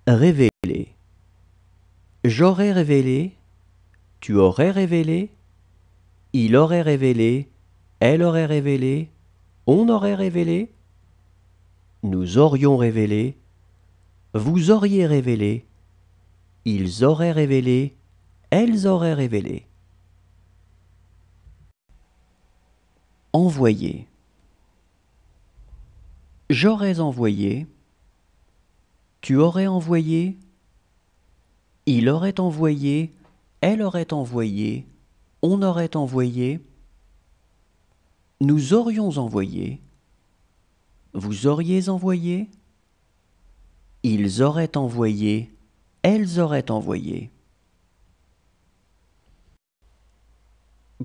Révéler. J'aurais révélé, tu aurais révélé, il aurait révélé, elle aurait révélé, on aurait révélé, nous aurions révélé, vous auriez révélé, ils auraient révélé, elles auraient révélé. Envoyer. J'aurais envoyé, tu aurais envoyé, il aurait envoyé, elle aurait envoyé, on aurait envoyé, nous aurions envoyé, vous auriez envoyé, ils auraient envoyé, elles auraient envoyé.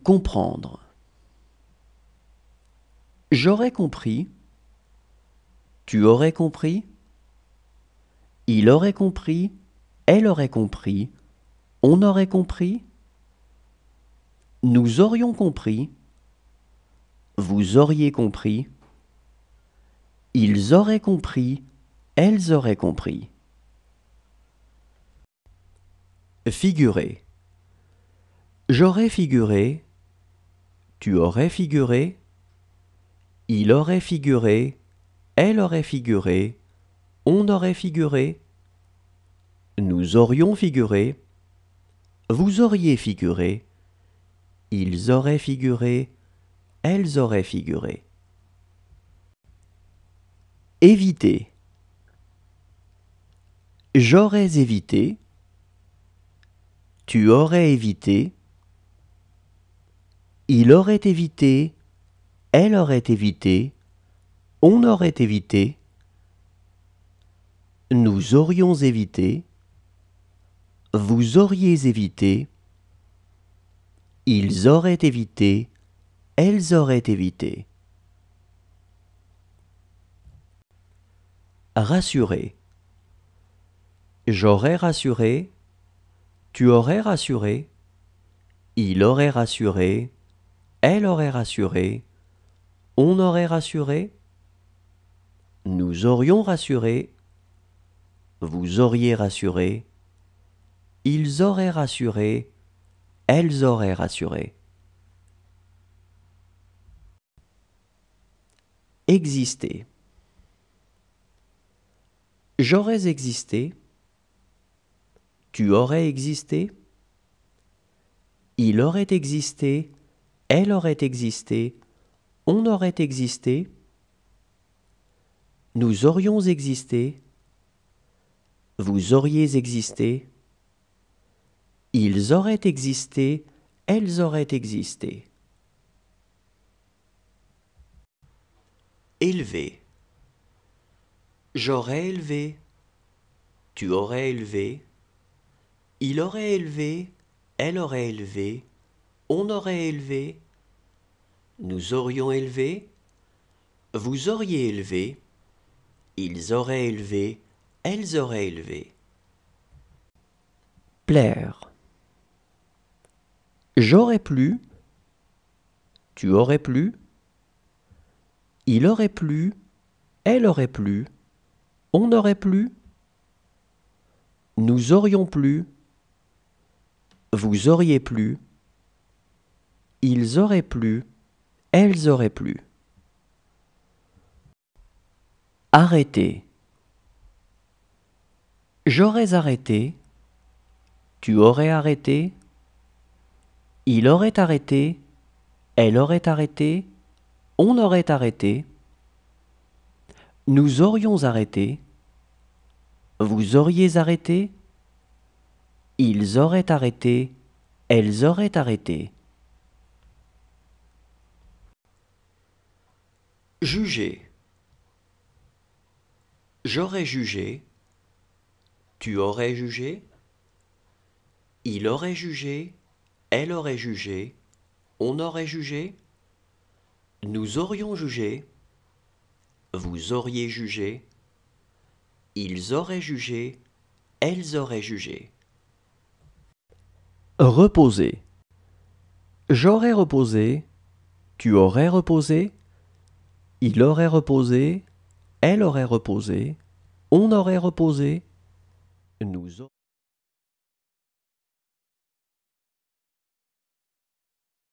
Comprendre. J'aurais compris, tu aurais compris, il aurait compris, elle aurait compris, on aurait compris, nous aurions compris, vous auriez compris, ils auraient compris, elles auraient compris. Figurer. J'aurais figuré, tu aurais figuré, il aurait figuré, elle aurait figuré, on aurait figuré, nous aurions figuré, vous auriez figuré, ils auraient figuré, elles auraient figuré. Éviter. J'aurais évité, tu aurais évité, il aurait évité, elle aurait évité, on aurait évité, nous aurions évité, vous auriez évité, ils auraient évité, elles auraient évité. Rassurer. J'aurais rassuré, tu aurais rassuré, il aurait rassuré, elle aurait rassuré, on aurait rassuré, nous aurions rassuré, vous auriez rassuré, ils auraient rassuré, elles auraient rassuré. Exister. J'aurais existé, tu aurais existé, il aurait existé, elle aurait existé, on aurait existé, nous aurions existé, vous auriez existé, ils auraient existé, elles auraient existé. Élever. J'aurais élevé, tu aurais élevé, il aurait élevé, elle aurait élevé, on aurait élevé, nous aurions élevé, vous auriez élevé, ils auraient élevé, elles auraient élevé. Plaire. J'aurais plu, tu aurais plu, il aurait plu, elle aurait plu, on aurait plu, nous aurions plu, vous auriez plu, ils auraient plu, elles auraient plu. Arrêter. J'aurais arrêté, tu aurais arrêté, il aurait arrêté, elle aurait arrêté, on aurait arrêté, nous aurions arrêté, vous auriez arrêté, ils auraient arrêté, elles auraient arrêté. Juger. J'aurais jugé, tu aurais jugé, il aurait jugé, elle aurait jugé, on aurait jugé, nous aurions jugé, vous auriez jugé, ils auraient jugé, elles auraient jugé. Reposer. J'aurais reposé, tu aurais reposé, il aurait reposé, elle aurait reposé, on aurait reposé, nous